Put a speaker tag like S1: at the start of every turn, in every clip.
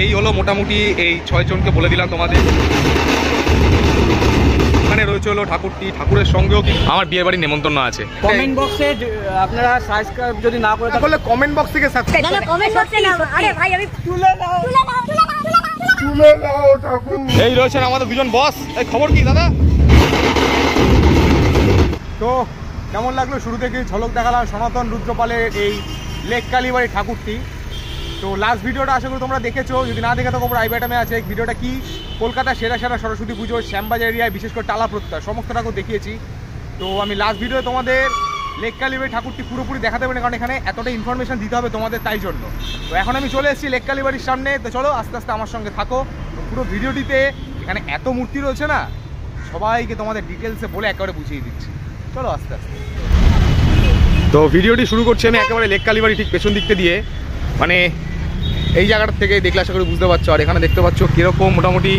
S1: এই হলো মোটামুটি এই 6 জনকে বলে দিলাম তোমাদের। এখানে রয়েছে হলো ঠাকুরটি, ঠাকুরের সঙ্গেও কিন্তু আমার বিয়ে বাড়ির নেমন্তন্ন আছে।
S2: কমেন্ট বক্সে আপনারা সাবস্ক্রাইব যদি না করে
S1: তাহলে কমেন্ট বক্স থেকে সাবস্ক্রাইব
S3: না কমেন্ট বক্সে না, আরে ভাই আমি তুলে নাও।
S1: এই রয়েছেন আমাদের দুজন বস। এই খবর কি দাদা? তো কেমন লাগলো? শুরু থেকে ঝলক দেখালাম সনাতন রুদ্রপালের এই লেক কালীবাড়ি ঠাকুরটি। তো লাস্ট ভিডিওটা আশা করি তোমরা দেখেছো, যদি না দেখে থাকো আই বাটনে আছে। এই ভিডিওটা কি কলকাতা সেরা সরস্বতী পুজো শ্যামবাজার এরিয়ায় বিশেষ করে টালা প্রত্যয় সমস্ত ঠাকুর দেখিয়েছি। তো আমি লাস্ট ভিডিওতে তোমাদের লেক কালীবাড়ি ঠাকুরটি পুরোপুরি দেখাতে পারি না, কারণ এখানে এতটা ইনফরমেশন দিতে হবে তোমাদের, তাই জন্য। তো এখন আমি চলে এসেছি লেক কালীবাড়ির সামনে। তো চলো আস্তে আস্তে আমার সঙ্গে থাকো। পুরো ভিডিওটিতে এখানে এত মূর্তি রয়েছে না, সবাইকে তোমাদের ডিটেলসে বলে একেবারে বুঝিয়ে দিচ্ছি। চলো আস্তে আস্তে। তো ভিডিওটি শুরু করছি আমি একেবারে লেক কালীবাড়ি ঠিক পেছন দিকটা দিয়ে, মানে এই জায়গাটার থেকে দেখলে আশা করি বুঝতে পারছো। আর এখানে দেখতে পাচ্ছ কীরকম মোটামুটি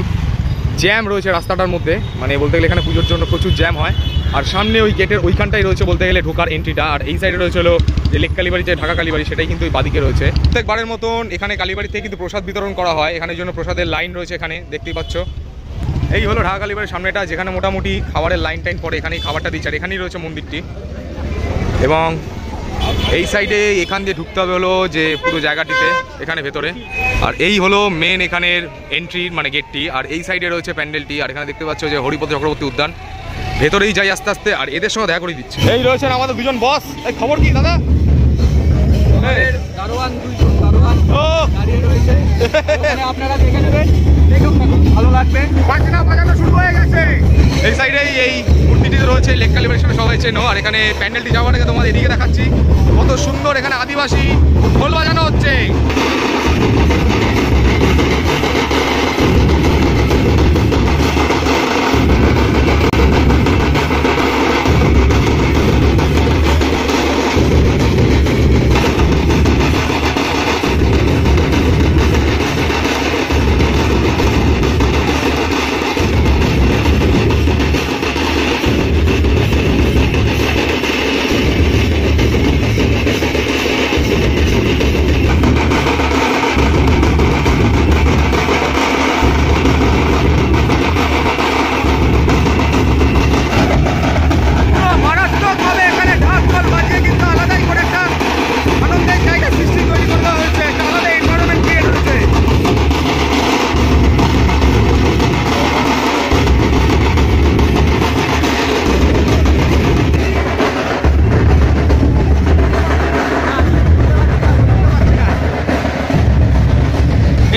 S1: জ্যাম রয়েছে রাস্তাটার মধ্যে, মানে বলতে গেলে এখানে পুজোর জন্য প্রচুর জ্যাম হয়। আর সামনে ওই গেটের ওইখানটাই রয়েছে বলতে গেলে ঢোকার এন্ট্রিটা, আর এই সাইডে রয়েছে হলো যে লেক কালীবাড়ি যে ঢাকা কালীবাড়ি, সেটাই কিন্তু ওই বাদিকে রয়েছে। প্রত্যেকবারের মতন এখানে কালীবাড়ি থেকে কিন্তু প্রসাদ বিতরণ করা হয়, এখানের জন্য প্রসাদের লাইন রয়েছে এখানে দেখতেই পাচ্ছ। এই হলো ঢাকা কালীবাড়ির সামনেটা, যেখানে মোটামুটি খাবারের লাইন টাইন পড়ে, এখানেই খাবারটা দিচ্ছে। আর এখানেই রয়েছে মন্দিরটি, এবং এই সাইডে এখান দিয়ে ঢুকতে হবে হলো যে পুরো জায়গাটিতে এখানে ভেতরে। আর এই হলো মেন এখানের এন্ট্রি মানে গেটটি, আর এই সাইডে রয়েছে প্যান্ডেলটি। আর এখানে দেখতে পাচ্ছ যে হরিপদ চক্রবর্তী উদ্যান, ভেতরেই যাই আস্তে আস্তে। আর এদের সঙ্গে দেখা করে দিচ্ছি। এই রয়েছেন আমাদের দুজন বস। এই খবর কি দাদা?
S2: আপনারা দেখে নেবেন, ভালো লাগবে।
S1: বাজনা বাজানো শুরু হয়ে গেছে। এই সাইডেই এই মূর্তিটি রয়েছে লেক কালীবাড়ির সামনে, সবাই চেনো। আর এখানে প্যান্ডেলটি যাওয়ার আগে তোমাদের এদিকে দেখাচ্ছি কত সুন্দর এখানে আদিবাসী ঢোল বাজানো হচ্ছে।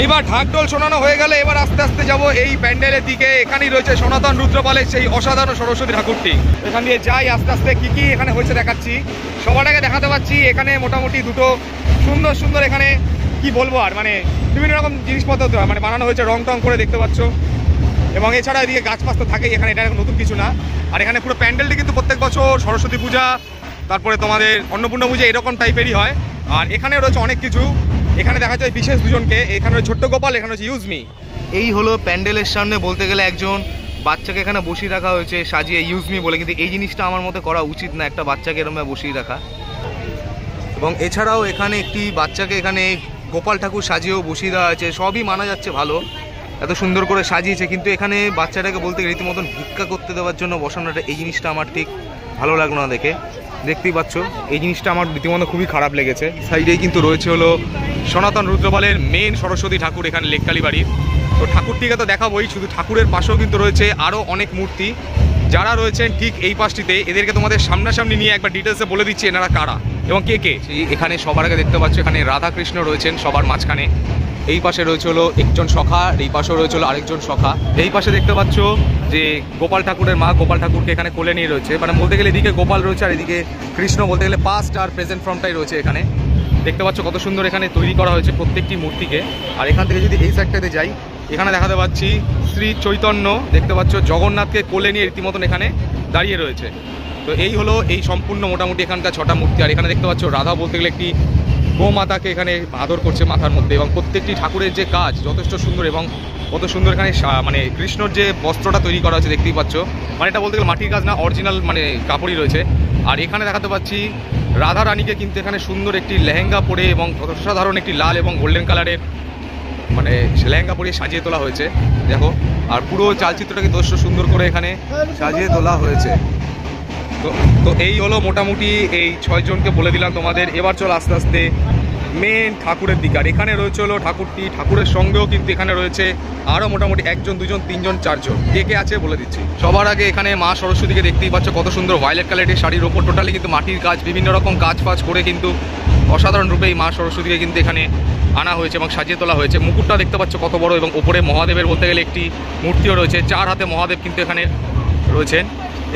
S1: এইবার ঢাকঢোল শোনানো হয়ে গেলে এবার আস্তে আস্তে যাব এই প্যান্ডেলের দিকে। এখানেই রয়েছে সনাতন রুদ্রপালের সেই অসাধারণ সরস্বতী ঠাকুরটি। এখান দিয়ে যাই আস্তে আস্তে, কি কি এখানে হয়েছে দেখাচ্ছি, সবার আগে দেখাতে পাচ্ছি। এখানে মোটামুটি দুটো সুন্দর সুন্দর এখানে কি বলবো আর, মানে বিভিন্ন রকম জিনিসপত্র মানে বানানো হয়েছে রং টং করে দেখতে পাচ্ছ। এবং এছাড়া এদিকে গাছ পাস তো থাকেই এখানে, এটা নতুন কিছু না। আর এখানে পুরো প্যান্ডেলটি কিন্তু প্রত্যেক বছর সরস্বতী পূজা, তারপরে তোমাদের অন্নপূর্ণা পূজা এরকম টাইপেরই হয়। আর এখানে রয়েছে অনেক কিছু। এখানে দেখা যায় বিশেষ দুজনকে, এখানে ছোট্ট গোপাল, এখানে হচ্ছে ইউজমি। এই হলো প্যান্ডেলের সামনে বলতে গেলে একজন বাচ্চাকে এখানে বসিয়ে রাখা হয়েছে সাজিয়ে ইউজমি বলে, কিন্তু এই জিনিসটা আমার মতে করা উচিত না, একটা বাচ্চাকে এরকম বসিয়ে রাখা। এবং এছাড়াও এখানে একটি বাচ্চাকে এখানে গোপাল ঠাকুর সাজিয়েও বসিয়ে দেওয়া হয়েছে। সবই মানা যাচ্ছে ভালো, এত সুন্দর করে সাজিয়েছে, কিন্তু এখানে বাচ্চাটাকে বলতে গেলে রীতিমতন ভিক্ষা করতে দেওয়ার জন্য বসানোটা, এই জিনিসটা আমার ঠিক ভালো লাগলো না দেখে। দেখতেই পাচ্ছ এই জিনিসটা আমার রীতিমতো খুবই খারাপ লেগেছে। সাইডেই কিন্তু রয়েছে হলো সনাতন রুদ্রপালের মেন সরস্বতী ঠাকুর এখানে লেক কালীবাড়ির। তো ঠাকুরটিকে তো দেখাবোই, শুধু ঠাকুরের পাশেও কিন্তু রয়েছে আরও অনেক মূর্তি যারা রয়েছেন ঠিক এই পাশটিতে। এদেরকে তোমাদের সামনাসামনি নিয়ে একবার ডিটেলসে বলে দিচ্ছি এনারা কারা এবং কে কে। এখানে সবার আগে দেখতে পাচ্ছ এখানে রাধাকৃষ্ণ রয়েছেন সবার মাঝখানে। এই পাশে রয়েছে হলো একজন সখা, এই পাশেও রয়েছে হলো আরেকজন সখা। এই পাশে দেখতে পাচ্ছ যে গোপাল ঠাকুরের মা গোপাল ঠাকুরকে এখানে কোলে নিয়ে রয়েছে, মানে বলতে গেলে এদিকে গোপাল রয়েছে আর এদিকে কৃষ্ণ, বলতে গেলে পাস্ট আর প্রেজেন্ট ফর্মটাই রয়েছে এখানে। দেখতে পাচ্ছ কত সুন্দর এখানে তৈরি করা হয়েছে প্রত্যেকটি মূর্তিকে। আর এখান থেকে যদি এই সাইডটাতে যাই, এখানে দেখাতে পাচ্ছি শ্রী চৈতন্য, দেখতে পাচ্ছ জগন্নাথকে কোলে নিয়ে রীতিমতন এখানে দাঁড়িয়ে রয়েছে। তো এই হলো এই সম্পূর্ণ মোটামুটি এখানকার 6টা মূর্তি। আর এখানে দেখতে পাচ্ছ রাধা বলতে গেলে একটি গোমাতাকে এখানে আদর করছে মাথার মধ্যে, এবং প্রত্যেকটি ঠাকুরের যে কাজ যথেষ্ট সুন্দর, এবং কত সুন্দর এখানে মানে কৃষ্ণর যে বস্ত্রটা তৈরি করা হয়েছে দেখতেই পাচ্ছ, মানে এটা বলতে গেলে মাটির কাজ না, অরিজিনাল মানে কাপড়ই রয়েছে। আর এখানে দেখাতে পাচ্ছি রাধা রানীকে কিন্তু এখানে সুন্দর একটি লেহেঙ্গা পরে এবং অসাধারণ একটি লাল এবং গোল্ডেন কালারের মানে লেহেঙ্গা পরিয়ে সাজিয়ে তোলা হয়েছে দেখো। আর পুরো চালচিত্রটাকে যথেষ্ট সুন্দর করে এখানে সাজিয়ে তোলা হয়েছে। তো এই হলো মোটামুটি এই 6 জনকে বলে দিলাম তোমাদের। এবার চলো আস্তে আস্তে মেন ঠাকুরের দিকে। আর এখানে রয়েছে হলো ঠাকুরটি, ঠাকুরের সঙ্গেও কিন্তু এখানে রয়েছে আরও মোটামুটি 1 জন 2 জন 3 জন 4 জন। কে কে আছে বলে দিচ্ছি। সবার আগে এখানে মা সরস্বতীকে দেখতেই পাচ্ছ, কত সুন্দর ভায়োলেট কালারের শাড়ির ওপর টোটালি কিন্তু মাটির কাজ, বিভিন্ন রকম কাজ ফাজ করে কিন্তু অসাধারণ রূপে এই মা সরস্বতীকে কিন্তু এখানে আনা হয়েছে এবং সাজিয়ে তোলা হয়েছে। মুকুটটা দেখতে পাচ্ছ কত বড়, এবং ওপরে মহাদেবের বলতে গেলে একটি মূর্তিও রয়েছে, 4 হাতে মহাদেব কিন্তু এখানে রয়েছেন।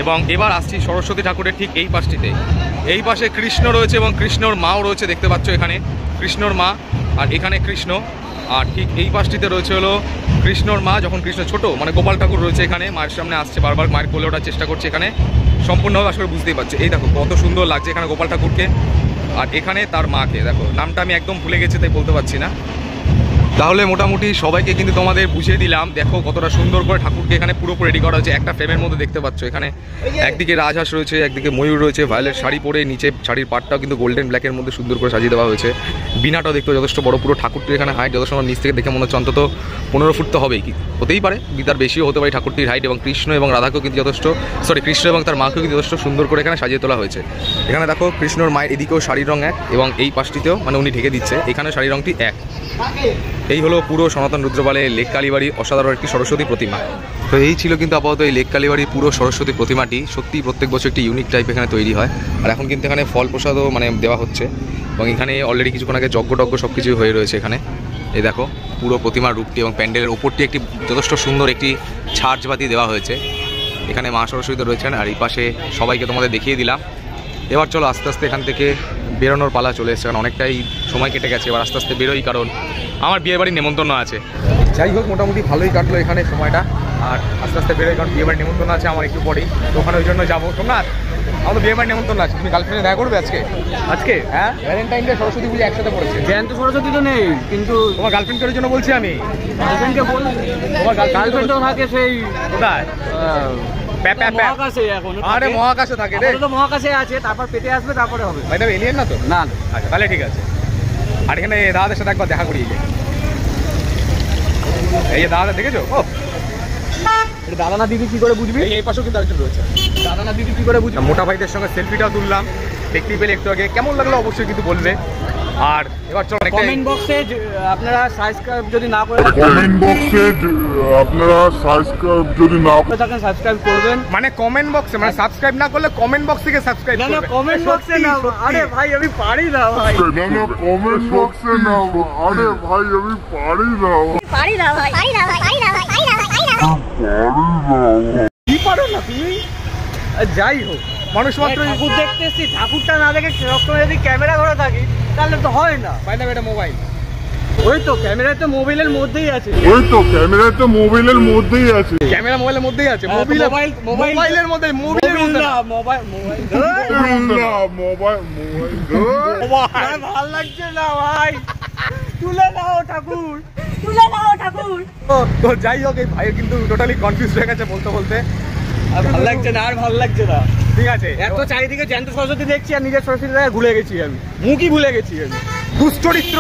S1: এবং এবার আসছি সরস্বতী ঠাকুরের ঠিক এই পাশটিতে। এই পাশে কৃষ্ণ রয়েছে এবং কৃষ্ণর মাও রয়েছে, দেখতে পাচ্ছ এখানে কৃষ্ণর মা, আর এখানে কৃষ্ণ। আর ঠিক এই পাশটিতে রয়েছে হলো কৃষ্ণর মা, যখন কৃষ্ণ ছোট, মানে গোপাল ঠাকুর রয়েছে এখানে, মায়ের সামনে আসছে, বারবার মায়ের কোলে ওঠার চেষ্টা করছে এখানে, সম্পূর্ণভাবে আসলে বুঝতেই পারছে। এই দেখো কত সুন্দর লাগছে এখানে গোপাল ঠাকুরকে, আর এখানে তার মাকে দেখো, নামটা আমি একদম ভুলে গেছি তাই বলতে পারছি না। তাহলে মোটামুটি সবাইকে কিন্তু তোমাদের বুঝিয়ে দিলাম। দেখো কতটা সুন্দর করে ঠাকুরকে এখানে পুরোপুরি রেডি করা হয়েছে একটা ফ্রেমের মধ্যে, দেখতে পাচ্ছ এখানে একদিকে রাজহাঁস রয়েছে, একদিকে ময়ূর রয়েছে, ভায়োলেট শাড়ি পরে, নিচে শাড়ির পাটটাও কিন্তু গোল্ডেন ব্ল্যাকের মধ্যে সুন্দর করে সাজিয়ে দেওয়া হয়েছে। বিনাটাও দেখতে যথেষ্ট বড়, পুরো ঠাকুরটির এখানে হাইট যথেষ্ট নিচ থেকে দেখে মনে হচ্ছে অন্তত 15 ফুট তো হবেই, কি হতেই পারে, তার বেশিও হতে পারে ঠাকুরটির হাইট। এবং কৃষ্ণ এবং রাধাকেও কিন্তু যথেষ্ট, কৃষ্ণ এবং তার মাকেও কিন্তু যথেষ্ট সুন্দর করে এখানে সাজিয়ে তোলা হয়েছে। এখানে দেখো কৃষ্ণর মায়ের এদিকেও শাড়ির রং এক, এবং এই পাশটিতেও মানে উনি ঢেকে দিচ্ছে, এখানে শাড়ির রংটি এক। এই হলো পুরো সনাতন রুদ্রপালে লেক কালীবাড়ি অসাধারণ একটি সরস্বতী প্রতিমা। তো এই ছিল কিন্তু আপাতত এই লেক কালীবাড়ির পুরো সরস্বতী প্রতিমাটি। সত্যি প্রত্যেক বছর একটি ইউনিক টাইপ এখানে তৈরি হয়। আর এখন কিন্তু এখানে ফল প্রসাদও মানে দেওয়া হচ্ছে, এবং এখানে অলরেডি কিছুক্ষণ আগে যজ্ঞ সব কিছুই হয়ে রয়েছে এখানে। এই দেখো পুরো প্রতিমার রূপটি এবং প্যান্ডেলের ওপরটি একটি যথেষ্ট সুন্দর একটি ছাড়বাতি দেওয়া হয়েছে। এখানে মা সরস্বতী রয়েছেন, আর এই পাশে সবাইকে তোমাদের দেখিয়ে দিলাম। এবার চলো আস্তে আস্তে এখান থেকে বেরোনোর পালা চলে এসেছে, কারণ অনেকটাই সময় কেটে গেছে। এবার আস্তে আস্তে বেরোই, কারণ আমার বিয়ে বাড়ির নেমন্তন্ন আছে। যাই হোক মোটামুটি ভালোই কাটলো এখানে সময়টা, আর আস্তে আস্তে বেরোই, কারণ বিয়ে বাড়ির নেমন্তন্ন আছে আমার একটু পরেই, তো ওখানে ওই জন্য যাবো। তোমরা আমাদের বিয়ে বাড়ির নেমন্তন্ন আছে, তুমি গার্লফ্রেন্ডে দেখা করবে আজকে? আজকে হ্যাঁ, ভ্যালেন্টাইন ডে সরস্বতী পুজো একসাথে পড়েছে।
S2: জয়ন্ত সরস্বতী তো নেই, কিন্তু
S1: তোমার গার্লফ্রেন্ডের জন্য বলছি আমি।
S2: গার্লফ্রেন্ডকে বল,
S1: তোমার
S2: গার্লফ্রেন্ডও থাকে সেই
S1: কোথায়?
S2: মহাকাশে। এখন
S1: আরে মহাকাশে থাকে রে,
S2: তো মহাকাশে আছে, তারপর পেতে আসবে, তারপরে হবে।
S1: ভাই তবে এলিয়েন না তো?
S2: না।
S1: আচ্ছা তাহলে ঠিক আছে। আর এখানে দাদাদের সাথে একবার দেখা করিয়ে যায়, এই যে দাদা দেখেছো? ও
S2: দাদা না দিদি কি করে বুঝবি?
S1: এই পাশেও কিন্তু আরেকজন রয়েছে।
S2: দাদা না দিদি কি করে বুঝবি?
S1: মোটা ভাইদের সঙ্গে সেলফিটাও তুললাম, দেখতেই পেলে একটু আগে। কেমন লাগলো অবশ্যই কিন্তু বলবে। আর এবার চলো
S2: কমেন্ট বক্সে আপনারা সাবস্ক্রাইব যদি না করে থাকেন, সাবস্ক্রাইব করবেন।
S1: মানে কমেন্ট বক্সে, মানে সাবস্ক্রাইব না করলে কমেন্ট বক্স থেকে সাবস্ক্রাইব
S2: না
S1: করবে।
S2: কমেন্ট বক্সে না। আরে ভাই আমি পারি না ভাই।
S4: কমেন্ট বক্সে না, আরে ভাই আমি পারি না।
S3: পারি না ভাই, পারি না ভাই, পারি না ভাই, পারি না ভাই, পারি না ভাই।
S1: কি পারো না তুমি? যাই হোক মানুষ মাত্র
S2: ঠাকুর দেখতে এসছি, ঠাকুরটা না দেখে সবসময় যদি ক্যামেরা ধরে থাকি তাহলে তো হয় না।
S1: ভাই না এটা মোবাইল,
S2: ওই তো ক্যামেরা তো মোবাইলের মধ্যেই আছে।
S4: ওই তো ক্যামেরা তো মোবাইলের মধ্যেই আছে।
S1: ক্যামেরা মোবাইলের মধ্যেই আছে। মোবাইলের মধ্যে, মোবাইলের মধ্যে
S2: না, মোবাইল
S4: না, মোবাইল
S2: ভাল লাগছে না ভাই। তুলে নাও ঠাকুর,
S3: তুলে নাও ঠাকুর।
S1: তো যাই হোক এই ভাই কিন্তু টোটালি কনফিউজ হয়ে গেছে বলতে বলতে।
S2: আর ভাল লাগছে না, আর ভাল লাগছে না।
S1: ঠিক আছে,
S2: এত চারিদিকে জ্যান্ত সরস্বতী দেখছি আর নিজের সরস্বতী জায়গায় ভুলে গেছি আমি, মুখই ভুলে গেছি আমি।
S1: দুশ্চরিত্র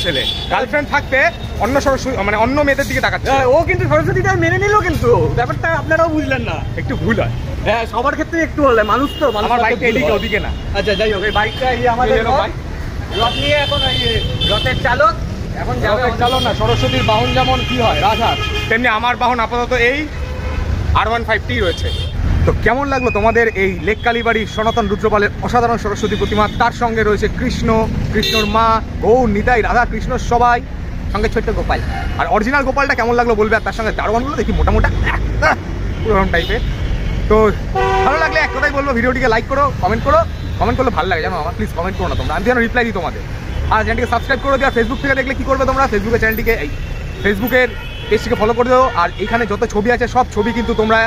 S1: ছেলে গার্লফ্রেন্ড থাকতে অন্য সরস্বতী মানে অন্য মেয়েদের দিকে তাকাচ্ছে।
S2: ও কিন্তু সরস্বতীটা মেনে নিল, কিন্তু ব্যাপারটা আপনারাও বুঝলেন না।
S1: একটু ভুল হয়।
S2: হ্যাঁ সবার ক্ষেত্রে একটু হলে, মানুষ তো
S1: আমার বাইকটা এদিকে ওদিকে না।
S2: আচ্ছা যাই হোক, এই বাইকটা এই আমাদের রথ নিয়ে এখন এই রথের চালক এখন যাবে।
S1: চলো না, সরস্বতীর বাহন যেমন কি হয় রাজহাঁস, তেমনি আমার বাহন আপাতত এই R15T রয়েছে। তো কেমন লাগলো তোমাদের এই লেক কালীবাড়ি সনাতন রুদ্রপালের অসাধারণ সরস্বতী প্রতিমা? তার সঙ্গে রয়েছে কৃষ্ণ, কৃষ্ণর মা, গৌর, নিতাই, রাধা কৃষ্ণ সবাই, সঙ্গে ছোট্ট গোপাল। আর অরিজিনাল গোপালটা কেমন লাগলো বলবে। আর তার সঙ্গে দারোয়ানগুলো দেখি মোটামোটা পুরোরকম টাইপের। তো ভালো লাগলে এক কথাই বলবো, ভিডিওটিকে লাইক করো, কমেন্ট করো। কমেন্ট করলে ভালো লাগে জানো আমার, প্লিজ কমেন্ট করো না তোমরা, আমি যেন রিপ্লাই দিই তোমাদের। আর চ্যানেলটিকে সাবস্ক্রাইব করে দিও। আর ফেসবুক থেকে দেখলে কী করবে তোমরা, ফেসবুকের চ্যানেলটিকে ফেসবুকের পেজটিকে ফলো করে দিও। আর এখানে যত ছবি আছে সব ছবি কিন্তু তোমরা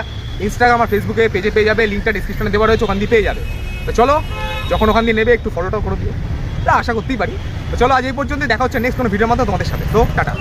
S1: ইনস্টাগ্রাম আর ফেসবুকে পেজে পেয়ে যাবে, লিঙ্কটা ডিসক্রিপশনে দেওয়া রয়েছে, ওখান দিয়ে পেয়ে যাবে। তো চলো, যখন ওখান দিয়ে নেবে একটু ফলোটাও করে দিও, তা আশা করতেই পারি। তো চলো আজ এই পর্যন্ত, দেখা হচ্ছে নেক্সট কোনো ভিডিওর মাধ্যমে তোমাদের সাথে। তো টাটা।